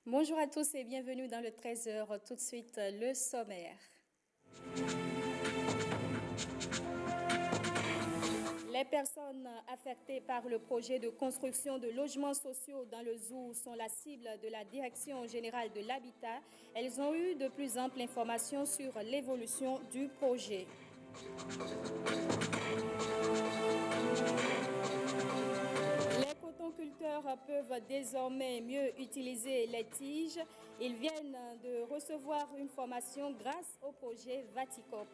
Bonjour à tous et bienvenue dans le 13h. Tout de suite, le sommaire. Les personnes affectées par le projet de construction de logements sociaux dans le zoo sont la cible de la Direction générale de l'habitat. Elles ont eu de plus amples informations sur l'évolution du projet. Les cotonculteurs peuvent désormais mieux utiliser les tiges. Ils viennent de recevoir une formation grâce au projet Vaticop.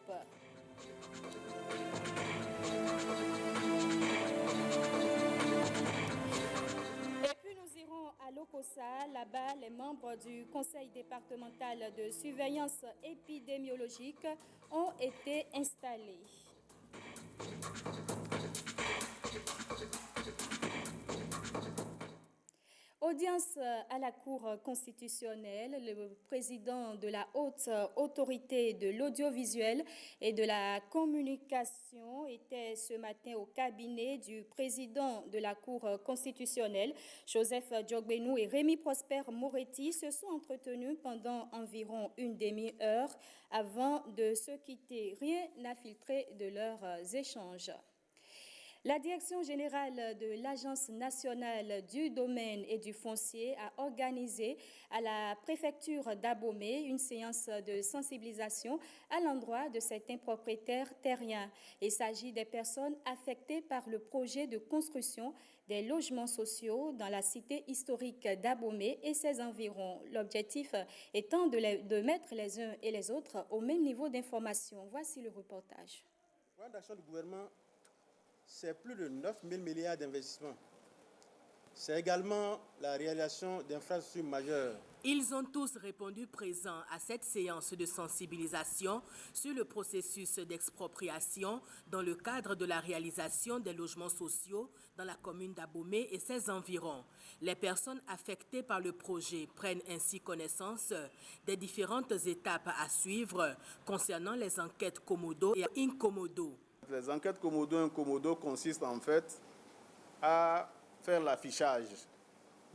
Et puis nous irons à Lokossa. Là-bas, les membres du conseil départemental de surveillance épidémiologique ont été installés. Audience à la Cour constitutionnelle, le président de la Haute Autorité de l'audiovisuel et de la communication était ce matin au cabinet du président de la Cour constitutionnelle. Joseph Djogbenou et Rémi Prosper Moretti se sont entretenus pendant environ une demi-heure avant de se quitter. Rien n'a filtré de leurs échanges. La Direction générale de l'Agence nationale du domaine et du foncier a organisé à la préfecture d'Abomey une séance de sensibilisation à l'endroit de certains propriétaires terriens. Il s'agit des personnes affectées par le projet de construction des logements sociaux dans la cité historique d'Abomey et ses environs. L'objectif étant de mettre les uns et les autres au même niveau d'information. Voici le reportage. Le plan d'action du gouvernement, c'est plus de 9 000 milliards d'investissements. C'est également la réalisation d'infrastructures majeures. Ils ont tous répondu présents à cette séance de sensibilisation sur le processus d'expropriation dans le cadre de la réalisation des logements sociaux dans la commune d'Abomey et ses environs. Les personnes affectées par le projet prennent ainsi connaissance des différentes étapes à suivre concernant les enquêtes commodo et incommodo. Les enquêtes commodo et incommodo consistent en fait à faire l'affichage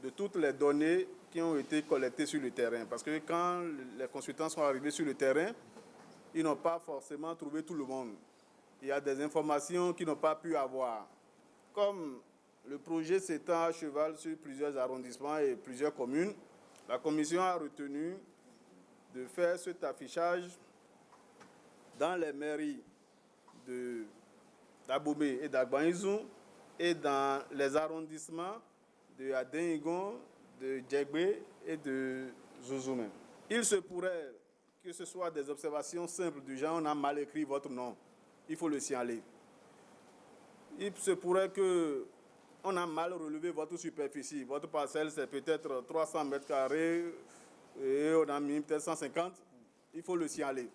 de toutes les données qui ont été collectées sur le terrain. Parce que quand les consultants sont arrivés sur le terrain, ils n'ont pas forcément trouvé tout le monde. Il y a des informations qu'ils n'ont pas pu avoir. Comme le projet s'étend à cheval sur plusieurs arrondissements et plusieurs communes, la commission a retenu de faire cet affichage dans les mairies d'Abomey et d'Agbanizou et dans les arrondissements de Adénigon, de Djegbe et de Zouzoumé. Il se pourrait que ce soit des observations simples du genre on a mal écrit votre nom, il faut le signaler. Il se pourrait qu'on a mal relevé votre superficie, votre parcelle c'est peut-être 300 mètres carrés et on a mis peut-être 150, il faut le signaler.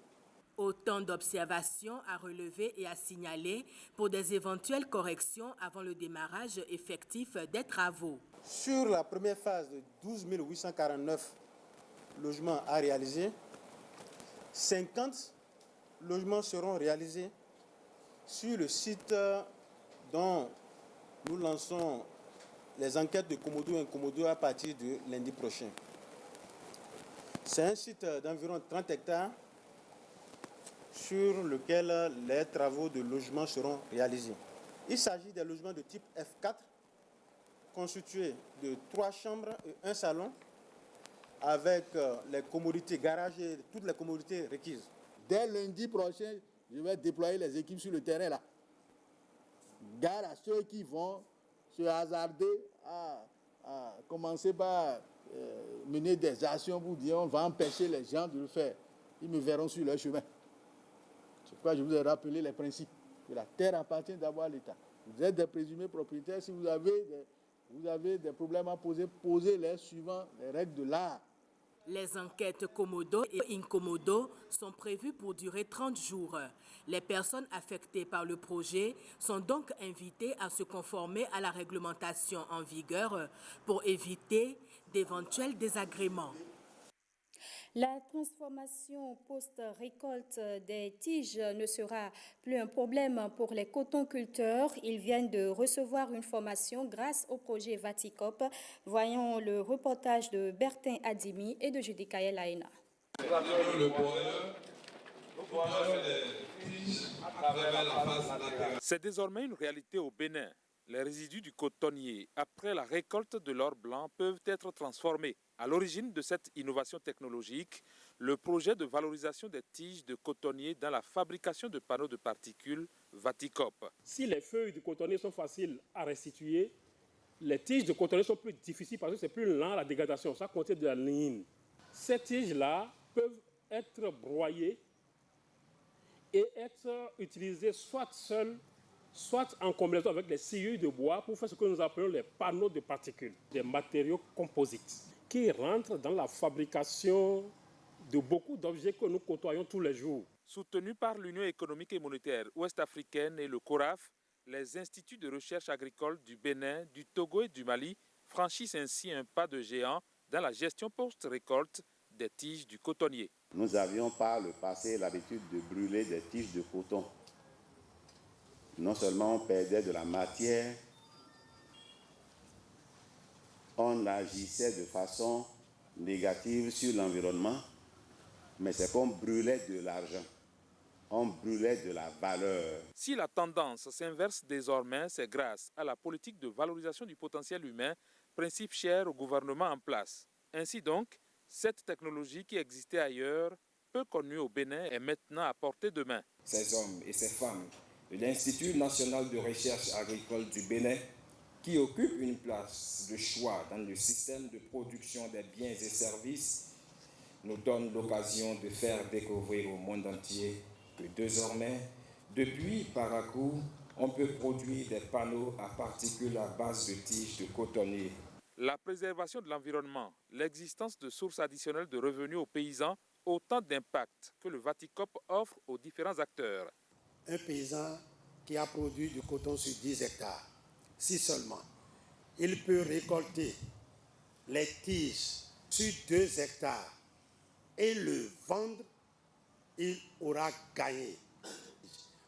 Autant d'observations à relever et à signaler pour des éventuelles corrections avant le démarrage effectif des travaux. Sur la première phase de 12 849 logements à réaliser, 50 logements seront réalisés sur le site dont nous lançons les enquêtes de commodo et incommodo à partir de lundi prochain. C'est un site d'environ 30 hectares sur lequel les travaux de logement seront réalisés. Il s'agit des logements de type F4 constitués de 3 chambres et 1 salon avec les commodités garage et toutes les commodités requises. Dès lundi prochain, je vais déployer les équipes sur le terrain là. Gare à ceux qui vont se hasarder à commencer par mener des actions pour dire on va empêcher les gens de le faire. Ils me verront sur leur chemin. C'est pourquoi je vous ai rappelé les principes. Que la terre appartient d'abord à l'État. Vous êtes des présumés propriétaires. Si vous avez des problèmes à poser, posez-les suivant les règles de l'art. Les enquêtes commodo et incommodo sont prévues pour durer 30 jours. Les personnes affectées par le projet sont donc invitées à se conformer à la réglementation en vigueur pour éviter d'éventuels désagréments. La transformation post-récolte des tiges ne sera plus un problème pour les cotonculteurs. Ils viennent de recevoir une formation grâce au projet Vaticop. Voyons le reportage de Bertin Adimi et de Judikaël Aina. C'est désormais une réalité au Bénin. Les résidus du cotonnier, après la récolte de l'or blanc, peuvent être transformés. À l'origine de cette innovation technologique, le projet de valorisation des tiges de cotonnier dans la fabrication de panneaux de particules Vaticop. Si les feuilles du cotonnier sont faciles à restituer, les tiges de cotonnier sont plus difficiles parce que c'est plus lent la dégradation. Ça contient de la lignine. Ces tiges-là peuvent être broyées et être utilisées soit seules, soit en combinaison avec les sciures de bois pour faire ce que nous appelons les panneaux de particules, des matériaux composites qui rentrent dans la fabrication de beaucoup d'objets que nous côtoyons tous les jours. Soutenu par l'Union économique et monétaire ouest-africaine et le CORAF, les instituts de recherche agricole du Bénin, du Togo et du Mali franchissent ainsi un pas de géant dans la gestion post-récolte des tiges du cotonnier. Nous avions par le passé l'habitude de brûler des tiges de coton. Non seulement on perdait de la matière, on agissait de façon négative sur l'environnement, mais c'est qu'on brûlait de l'argent, on brûlait de la valeur. Si la tendance s'inverse désormais, c'est grâce à la politique de valorisation du potentiel humain, principe cher au gouvernement en place. Ainsi donc, cette technologie qui existait ailleurs, peu connue au Bénin, est maintenant à portée de main. Ces hommes et ces femmes de l'Institut national de recherche agricole du Bénin, qui occupent une place de choix dans le système de production des biens et services, nous donnent l'occasion de faire découvrir au monde entier que désormais, depuis Parakou, on peut produire des panneaux à particules à base de tiges de cotonnier. La préservation de l'environnement, l'existence de sources additionnelles de revenus aux paysans, autant d'impacts que le Vaticop offre aux différents acteurs. Un paysan qui a produit du coton sur 10 hectares, si seulement, il peut récolter les tiges sur 2 hectares et le vendre, il aura gagné.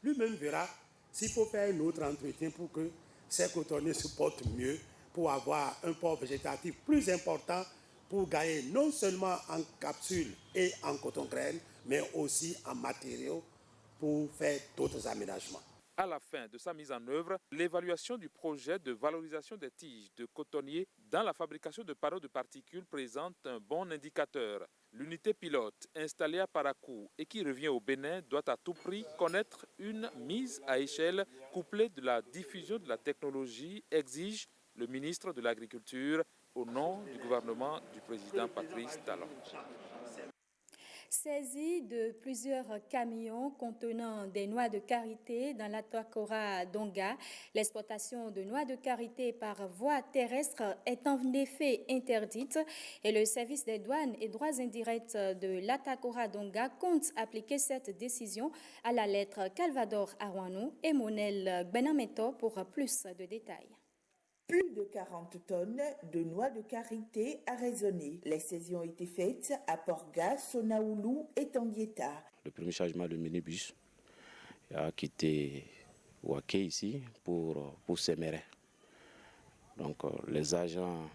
Lui-même verra s'il faut faire un autre entretien pour que ces cotonniers se portent mieux, pour avoir un port végétatif plus important, pour gagner non seulement en capsules et en coton-graines, mais aussi en matériaux pour faire d'autres aménagements. À la fin de sa mise en œuvre, l'évaluation du projet de valorisation des tiges de cotonnier dans la fabrication de panneaux de particules présente un bon indicateur. L'unité pilote installée à Parakou et qui revient au Bénin doit à tout prix connaître une mise à échelle couplée de la diffusion de la technologie, exige le ministre de l'Agriculture au nom du gouvernement du président Patrice Talon. Saisie de plusieurs camions contenant des noix de karité dans l'Atakora d'Onga, l'exportation de noix de karité par voie terrestre est en effet interdite et le service des douanes et droits indirects de l'Atakora d'Onga compte appliquer cette décision à la lettre. Calvador Arwanou et Monel Benameto pour plus de détails. Plus de 40 tonnes de noix de karité arraisonnées. Les saisies ont été faites à Porga, Sonaoulou et Tanguieta. Le premier chargement de minibus a quitté Ouaké ici pour Séméré. Donc les agents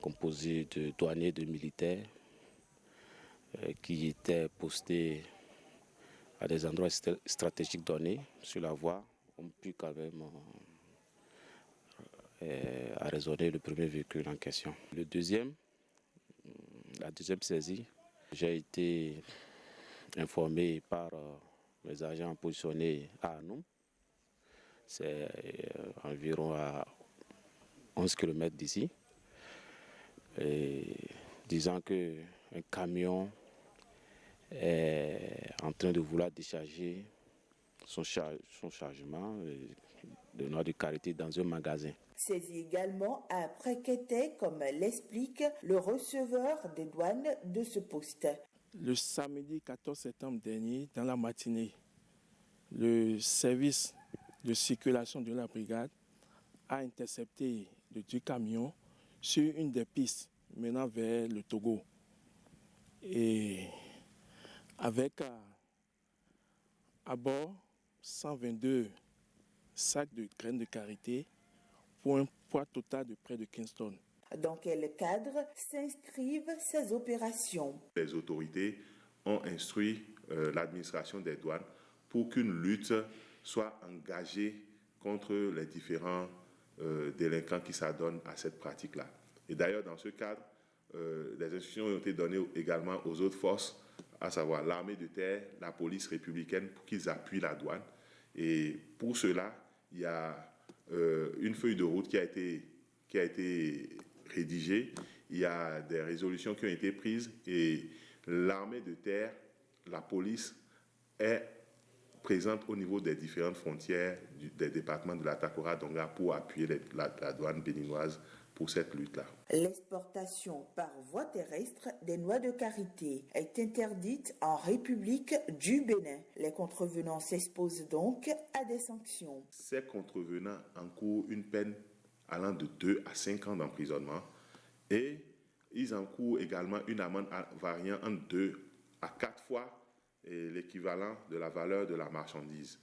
composés de douaniers et de militaires qui étaient postés à des endroits stratégiques donnés sur la voie ont pu quand même arraisonner le premier véhicule en question. La deuxième saisie, j'ai été informé par mes agents positionnés à Anoum. C'est environ à 11 km d'ici. Disant qu'un camion est en train de vouloir décharger son chargement de noix de karité dans un magasin. Saisi également à Préqueté, comme l'explique le receveur des douanes de ce poste. Le samedi 14 septembre dernier, dans la matinée, le service de circulation de la brigade a intercepté le 2 camions sur une des pistes menant vers le Togo. et avec à bord 122 sacs de graines de karité pour un poids total de près de 15 tonnes. Dans quel cadre s'inscrivent ces opérations? Les autorités ont instruit l'administration des douanes pour qu'une lutte soit engagée contre les différents délinquants qui s'adonnent à cette pratique-là. Et d'ailleurs, dans ce cadre, les instructions ont été données également aux autres forces, à savoir l'armée de terre, la police républicaine, pour qu'ils appuient la douane. Et pour cela, il y a une feuille de route qui a été rédigée, il y a des résolutions qui ont été prises et l'armée de terre, la police est présente au niveau des différentes frontières des départements de la Takora-Donga pour appuyer la douane béninoise pour cette lutte-là. L'exportation par voie terrestre des noix de karité est interdite en République du Bénin. Les contrevenants s'exposent donc à des sanctions. Ces contrevenants encourent une peine allant de 2 à 5 ans d'emprisonnement et ils encourent également une amende variant entre 2 à 4 fois l'équivalent de la valeur de la marchandise.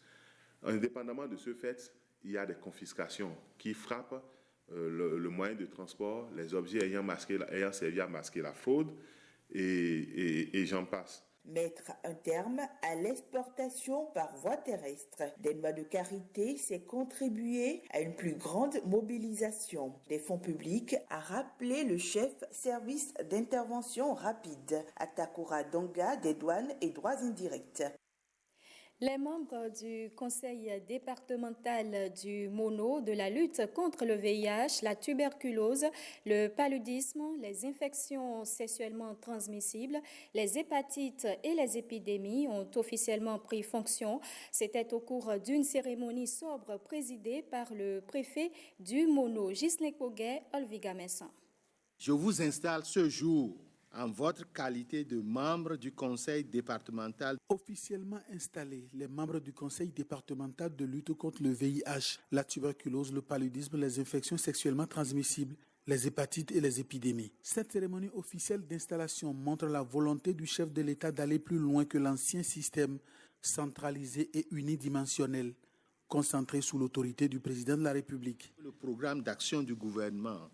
Indépendamment de ce fait, il y a des confiscations qui frappent le moyen de transport, les objets ayant servi à masquer la fraude et j'en passe. Mettre un terme à l'exportation par voie terrestre des noix de karité, c'est contribuer à une plus grande mobilisation des fonds publics, a rappelé le chef service d'intervention rapide à Takora-Donga des douanes et droits indirects. Les membres du conseil départemental du Mono de la lutte contre le VIH, la tuberculose, le paludisme, les infections sexuellement transmissibles, les hépatites et les épidémies ont officiellement pris fonction. C'était au cours d'une cérémonie sobre présidée par le préfet du Mono, Ghislain Koguet, Olviga Messan. Je vous installe ce jour en votre qualité de membre du conseil départemental. Officiellement installés, les membres du conseil départemental de lutte contre le VIH, la tuberculose, le paludisme, les infections sexuellement transmissibles, les hépatites et les épidémies. Cette cérémonie officielle d'installation montre la volonté du chef de l'État d'aller plus loin que l'ancien système centralisé et unidimensionnel, concentré sous l'autorité du président de la République. Le programme d'action du gouvernement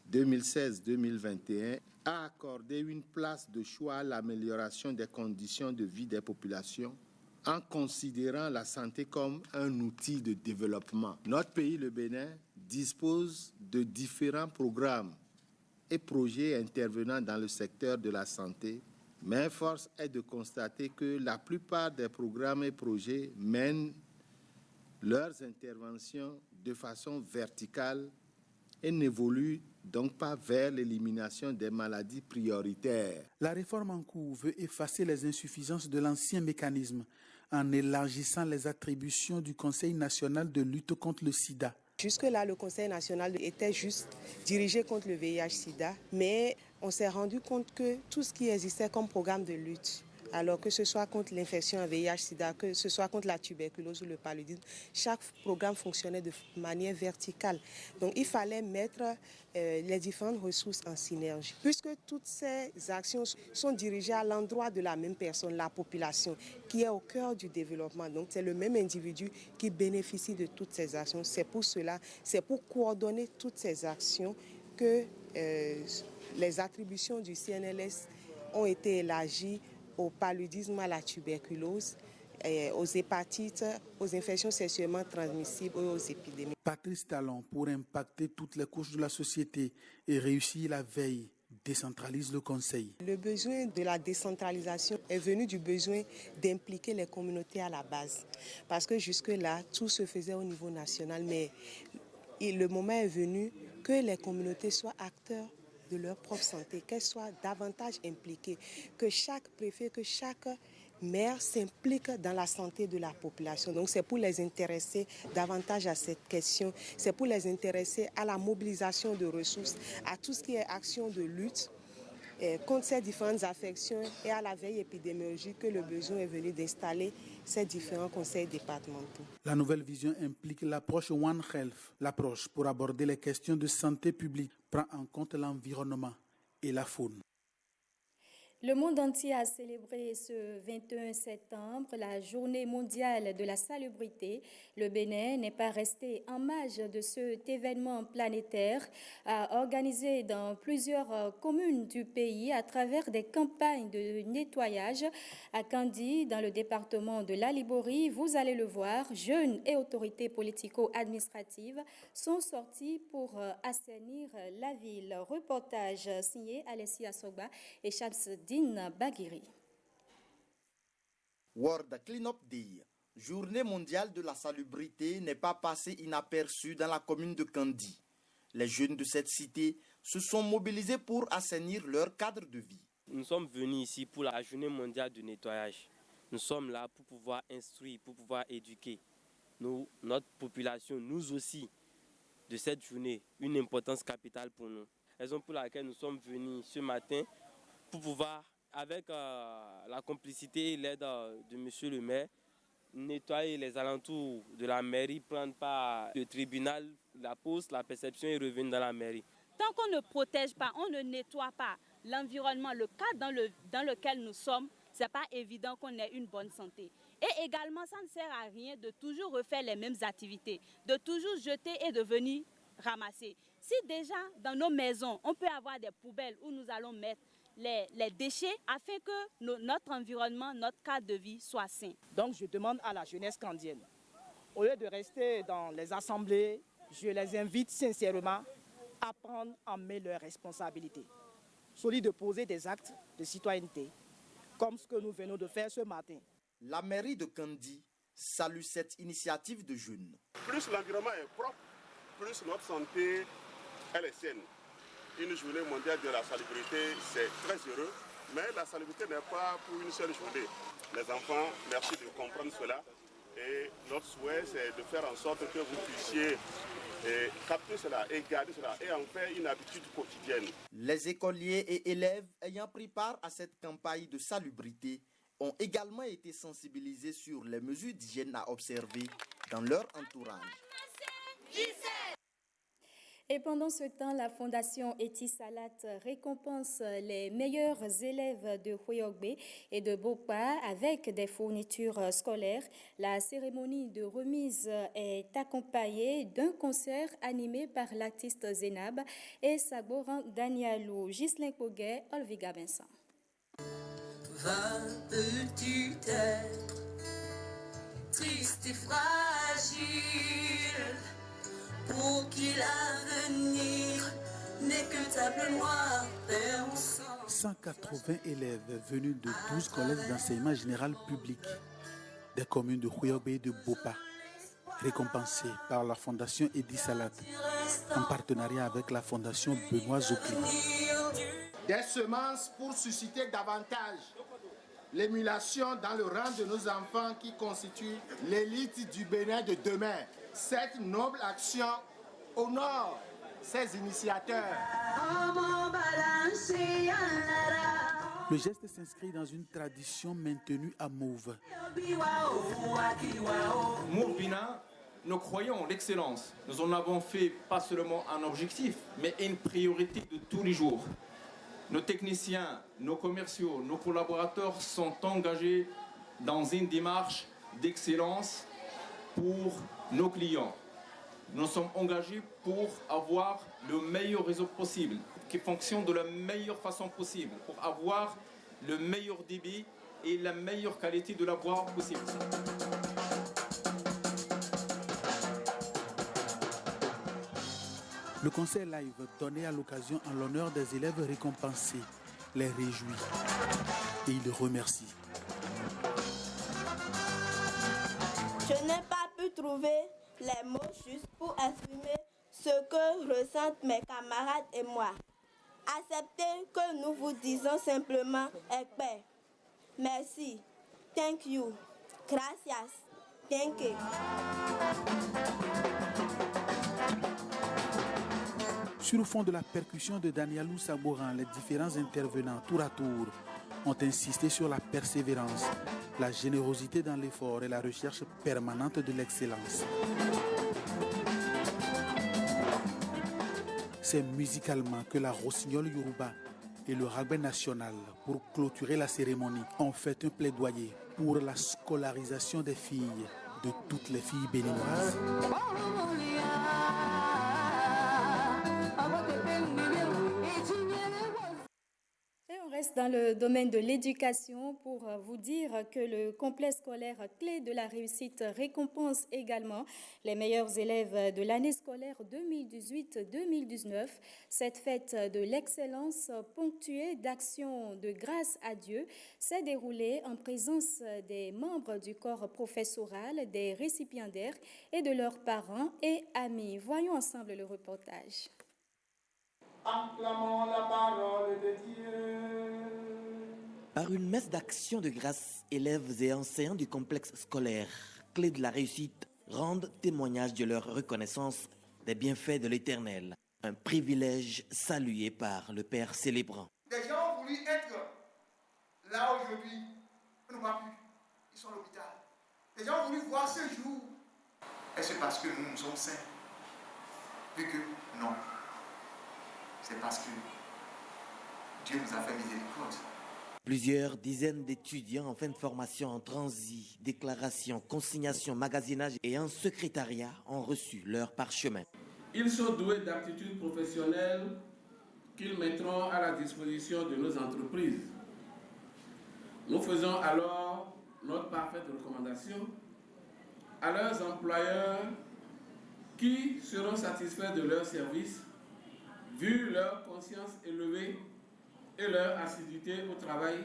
2016-2021 a accordé une place de choix à l'amélioration des conditions de vie des populations en considérant la santé comme un outil de développement. Notre pays, le Bénin, dispose de différents programmes et projets intervenant dans le secteur de la santé, mais force est de constater que la plupart des programmes et projets mènent leurs interventions de façon verticale et n'évoluent donc pas vers l'élimination des maladies prioritaires. La réforme en cours veut effacer les insuffisances de l'ancien mécanisme en élargissant les attributions du Conseil national de lutte contre le sida. Jusque-là, le Conseil national était juste dirigé contre le VIH-Sida, mais on s'est rendu compte que tout ce qui existait comme programme de lutte, alors que ce soit contre l'infection à VIH-Sida, que ce soit contre la tuberculose ou le paludisme, chaque programme fonctionnait de manière verticale. Donc il fallait mettre les différentes ressources en synergie. Puisque toutes ces actions sont dirigées à l'endroit de la même personne, la population, qui est au cœur du développement. Donc c'est le même individu qui bénéficie de toutes ces actions. C'est pour cela, c'est pour coordonner toutes ces actions que les attributions du CNLS ont été élargies au paludisme, à la tuberculose, aux hépatites, aux infections sexuellement transmissibles et aux épidémies. Patrice Talon, pour impacter toutes les couches de la société et réussir la veille, décentralise le Conseil. Le besoin de la décentralisation est venu du besoin d'impliquer les communautés à la base. Parce que jusque-là, tout se faisait au niveau national, mais le moment est venu que les communautés soient acteurs de leur propre santé, qu'elles soient davantage impliquées, que chaque préfet, que chaque maire s'implique dans la santé de la population. Donc c'est pour les intéresser davantage à cette question, c'est pour les intéresser à la mobilisation de ressources, à tout ce qui est action de lutte contre ces différentes affections et à la veille épidémiologique que le besoin est venu d'installer ces différents conseils départementaux. La nouvelle vision implique l'approche One Health. L'approche pour aborder les questions de santé publique prend en compte l'environnement et la faune. Le monde entier a célébré ce 21 septembre la journée mondiale de la salubrité. Le Bénin n'est pas resté en marge de cet événement planétaire organisé dans plusieurs communes du pays à travers des campagnes de nettoyage. À Kandi, dans le département de la Liborie, vous allez le voir, jeunes et autorités politico-administratives sont sortis pour assainir la ville. Reportage signé Alessia Sogba et Shamsuddin Baghiri. World Cleanup Day, journée mondiale de la salubrité, n'est pas passée inaperçue dans la commune de Kandi. Les jeunes de cette cité se sont mobilisés pour assainir leur cadre de vie. Nous sommes venus ici pour la journée mondiale du nettoyage. Nous sommes là pour pouvoir instruire, pour pouvoir éduquer notre population, nous aussi, de cette journée, une importance capitale pour nous. Raison pour laquelle nous sommes venus ce matin pour pouvoir, avec la complicité et l'aide de monsieur le maire, nettoyer les alentours de la mairie, prendre part le tribunal, la poste, la perception et revenir dans la mairie. Tant qu'on ne protège pas, on ne nettoie pas l'environnement, le cadre dans lequel nous sommes, ce n'est pas évident qu'on ait une bonne santé. Et également, ça ne sert à rien de toujours refaire les mêmes activités, de toujours jeter et de venir ramasser. Si déjà dans nos maisons, on peut avoir des poubelles où nous allons mettre les déchets afin que notre environnement, notre cadre de vie soit sain. Donc je demande à la jeunesse kandienne, au lieu de rester dans les assemblées, je les invite sincèrement à prendre en main leurs responsabilités. Celui de poser des actes de citoyenneté, comme ce que nous venons de faire ce matin. La mairie de Kandi salue cette initiative de jeunes. Plus l'environnement est propre, plus notre santé elle est saine. Une journée mondiale de la salubrité, c'est très heureux, mais la salubrité n'est pas pour une seule journée. Les enfants, merci de comprendre cela. Et notre souhait, c'est de faire en sorte que vous puissiez capter cela et garder cela et en faire une habitude quotidienne. Les écoliers et élèves ayant pris part à cette campagne de salubrité ont également été sensibilisés sur les mesures d'hygiène à observer dans leur entourage. Et pendant ce temps, la Fondation Etisalat récompense les meilleurs élèves de Huyogbe et de Bopa avec des fournitures scolaires. La cérémonie de remise est accompagnée d'un concert animé par l'artiste Zénab et Saboran Danielou, Ghislain Poguet, Olviga Vincent. Peux-tu être triste et fragile pour qu'il l'avenir n'est que table noire perçant. 180 élèves venus de 12 collèges d'enseignement général public des communes de Huyogbe et de Bopa, récompensés par la Fondation Etisalat en partenariat avec la Fondation Benoît Zokli. Des semences pour susciter davantage l'émulation dans le rang de nos enfants qui constituent l'élite du Bénin de demain. Cette noble action honore ses initiateurs. Le geste s'inscrit dans une tradition maintenue à Mauve. Mourbina, nous croyons en l'excellence. Nous en avons fait pas seulement un objectif, mais une priorité de tous les jours. Nos techniciens, nos commerciaux, nos collaborateurs sont engagés dans une démarche d'excellence pour nos clients. Nous sommes engagés pour avoir le meilleur réseau possible, qui fonctionne de la meilleure façon possible, pour avoir le meilleur débit et la meilleure qualité de la voie possible. Le concert live donné à l'occasion en l'honneur des élèves récompensés les réjouit et il remercie. Je n'ai pas pu trouver les mots justes pour exprimer ce que ressentent mes camarades et moi. Acceptez que nous vous disons simplement Ekpe. Merci. Thank you. Gracias. Thank you. Sur le fond de la percussion de Danielou Saboran, les différents intervenants tour à tour ont insisté sur la persévérance, la générosité dans l'effort et la recherche permanente de l'excellence. C'est musicalement que la rossignole Yoruba et le rugby national. Pour clôturer la cérémonie, on fait un plaidoyer pour la scolarisation des filles, de toutes les filles béninoises. On reste dans le domaine de l'éducation pour vous dire que le complexe scolaire Clé de la réussite récompense également les meilleurs élèves de l'année scolaire 2018-2019. Cette fête de l'excellence ponctuée d'actions de grâce à Dieu s'est déroulée en présence des membres du corps professoral, des récipiendaires et de leurs parents et amis. Voyons ensemble le reportage. Acclamons la parole de Dieu. Par une messe d'action de grâce, élèves et enseignants du complexe scolaire Clé de la réussite rendent témoignage de leur reconnaissance des bienfaits de l'Éternel. Un privilège salué par le Père célébrant. Des gens ont voulu être là aujourd'hui, ils n'ont pas pu. Ils sont à l'hôpital. Des gens ont voulu voir ce jour. Est-ce parce que nous sommes saints? Vu que non. C'est parce que Dieu nous a fait miséricorde. Plusieurs dizaines d'étudiants en fin de formation en transit, déclaration, consignation, magasinage et en secrétariat ont reçu leur parchemin. Ils sont doués d'aptitudes professionnelles qu'ils mettront à la disposition de nos entreprises. Nous faisons alors notre parfaite recommandation à leurs employeurs qui seront satisfaits de leurs services vu leur conscience élevée et leur assiduité au travail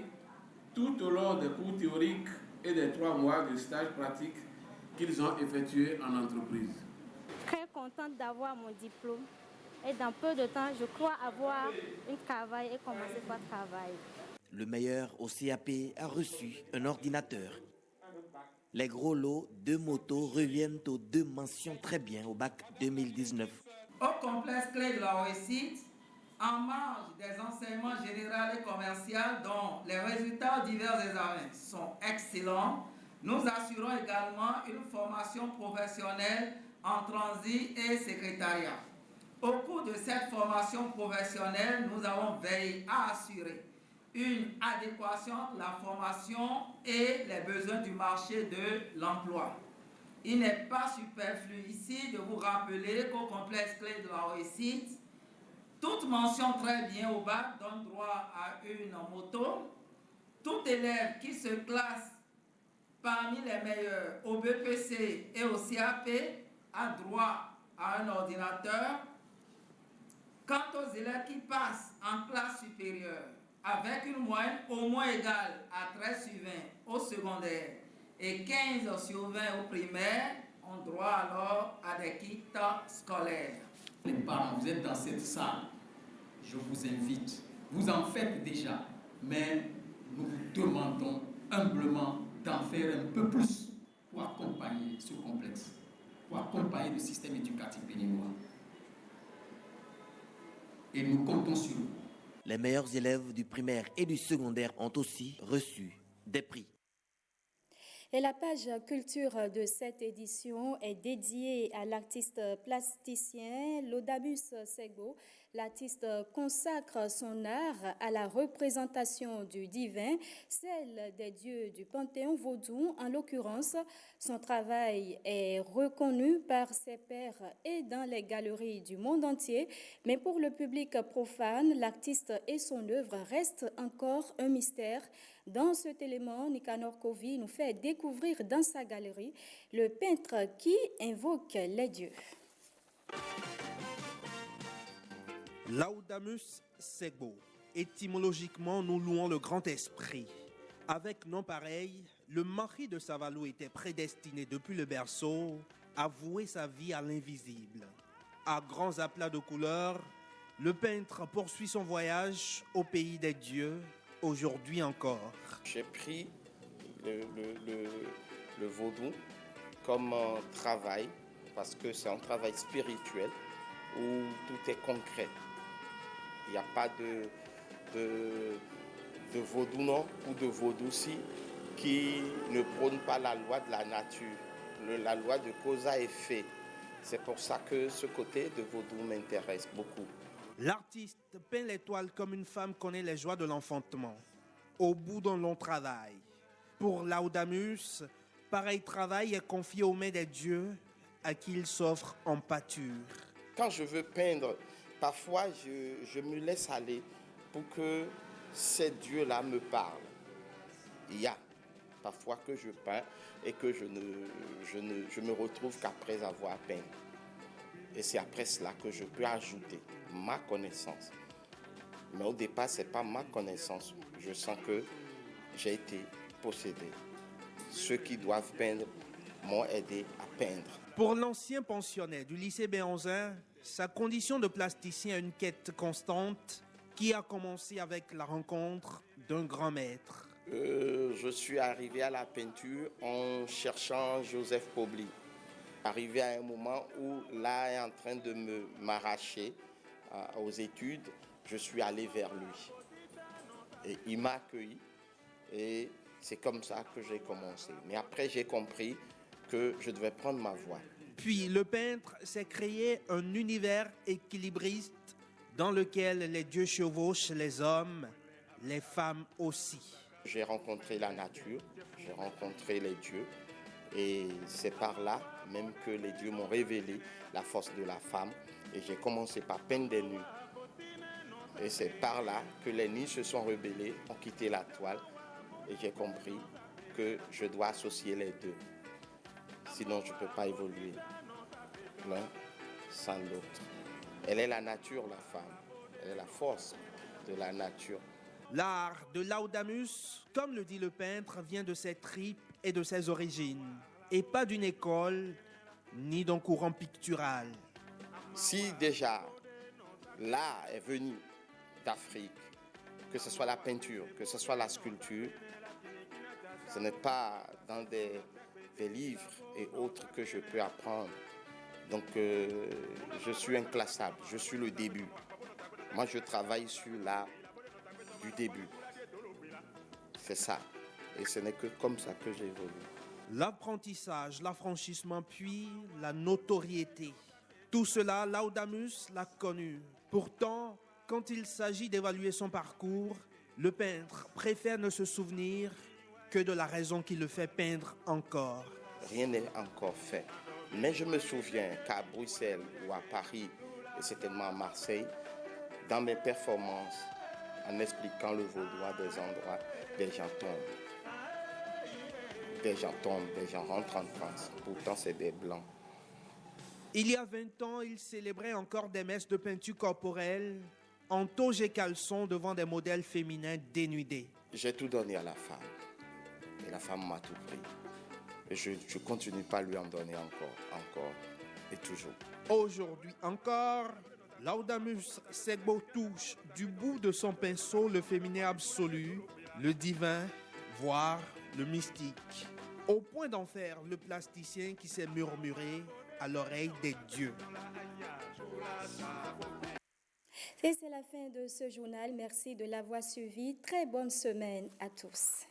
tout au long des cours théoriques et des 3 mois de stage pratique qu'ils ont effectués en entreprise. Très contente d'avoir mon diplôme et dans peu de temps, je crois avoir un travail et commencer par travailler. Le meilleur au CAP a reçu un ordinateur. Les gros lots, 2 motos reviennent aux 2 mentions très bien au bac 2019. Au complexe Clé de la réussite, en marge des enseignements généraux et commerciaux dont les résultats divers examens sont excellents, nous assurons également une formation professionnelle en transit et secrétariat. Au cours de cette formation professionnelle, nous avons veillé à assurer une adéquation de la formation et les besoins du marché de l'emploi. Il n'est pas superflu ici de vous rappeler qu'au complexe Clé de la réussite, toute mention très bien au bac donne droit à une moto. Tout élève qui se classe parmi les meilleurs au BPC et au CAP a droit à un ordinateur. Quant aux élèves qui passent en classe supérieure avec une moyenne au moins égale à 13 sur 20 au secondaire et 15 sur 20 au primaire, ont droit alors à des kits scolaires. Les parents, vous êtes dans cette salle, je vous invite, vous en faites déjà, mais nous vous demandons humblement d'en faire un peu plus pour accompagner ce complexe, pour accompagner le système éducatif béninois. Et nous comptons sur vous. Les meilleurs élèves du primaire et du secondaire ont aussi reçu des prix. Et la page culture de cette édition est dédiée à l'artiste plasticien Laudamus Segbo. L'artiste consacre son art à la représentation du divin, celle des dieux du panthéon vaudou. En l'occurrence, son travail est reconnu par ses pairs et dans les galeries du monde entier. Mais pour le public profane, l'artiste et son œuvre restent encore un mystère. Dans cet élément, Nicanor Kovi nous fait découvrir dans sa galerie le peintre qui invoque les dieux. Laudamus Segbo. Étymologiquement, nous louons le grand esprit. Avec nom pareil, le mari de Savalou était prédestiné depuis le berceau à vouer sa vie à l'invisible. À grands aplats de couleurs, le peintre poursuit son voyage au pays des dieux, aujourd'hui encore. J'ai pris le vaudou comme un travail, parce que c'est un travail spirituel où tout est concret. Il n'y a pas de vaudou non ou de vaudou-ci qui ne prône pas la loi de la nature, la loi de cause à effet. C'est pour ça que ce côté de vaudou m'intéresse beaucoup. L'artiste peint l'étoile comme une femme connaît les joies de l'enfantement, au bout d'un long travail. Pour Laudamus, pareil travail est confié aux mains des dieux à qui il s'offre en pâture. Quand je veux peindre, parfois je me laisse aller pour que ces dieux-là me parlent. Il y a parfois que je peins et que je me retrouve qu'après avoir peint. Et c'est après cela que je peux ajouter ma connaissance. Mais au départ, ce n'est pas ma connaissance. Je sens que j'ai été possédé. Ceux qui doivent peindre m'ont aidé à peindre. Pour l'ancien pensionnaire du lycée Béhanzin, sa condition de plasticien est une quête constante qui a commencé avec la rencontre d'un grand maître. Je suis arrivé à la peinture en cherchant Joseph Pobli. Arrivé à un moment où l'art est en train de m'arracher aux études, je suis allé vers lui. Et il m'a accueilli et c'est comme ça que j'ai commencé. Mais après, j'ai compris que je devais prendre ma voie. Puis le peintre s'est créé un univers équilibriste dans lequel les dieux chevauchent les hommes, les femmes aussi. J'ai rencontré la nature, j'ai rencontré les dieux et c'est par là même que les dieux m'ont révélé la force de la femme et j'ai commencé par peindre des nus. Et c'est par là que les nids se sont rebellés, ont quitté la toile et j'ai compris que je dois associer les deux. Sinon, je ne peux pas évoluer l'un sans l'autre. Elle est la nature, la femme. Elle est la force de la nature. L'art de Laudamus, comme le dit le peintre, vient de ses tripes et de ses origines, et pas d'une école ni d'un courant pictural. Si déjà l'art est venu d'Afrique, que ce soit la peinture, que ce soit la sculpture, ce n'est pas dans des livres et autres que je peux apprendre. Donc je suis inclassable, je suis le début. Moi je travaille sur l'art du début. C'est ça. Et ce n'est que comme ça que j'évolue. L'apprentissage, l'affranchissement, puis la notoriété. Tout cela, Laudamus l'a connu. Pourtant, quand il s'agit d'évaluer son parcours, le peintre préfère ne se souvenir que de la raison qui le fait peindre encore. Rien n'est encore fait. Mais je me souviens qu'à Bruxelles ou à Paris, et certainement à Marseille, dans mes performances, en expliquant le vaudois des endroits, des gens tombent. Des gens tombent, des gens rentrent en transe. Pourtant, c'est des blancs. Il y a 20 ans, il célébrait encore des messes de peinture corporelle en toge et caleçon devant des modèles féminins dénudés. J'ai tout donné à la femme. Et la femme m'a tout pris. Et je continue pas à lui en donner encore et toujours. Aujourd'hui encore, Laudamus Segbo touche du bout de son pinceau le féminin absolu, le divin, voire le mystique, au point d'en faire le plasticien qui s'est murmuré à l'oreille des dieux. Et c'est la fin de ce journal. Merci de l'avoir suivi. Très bonne semaine à tous.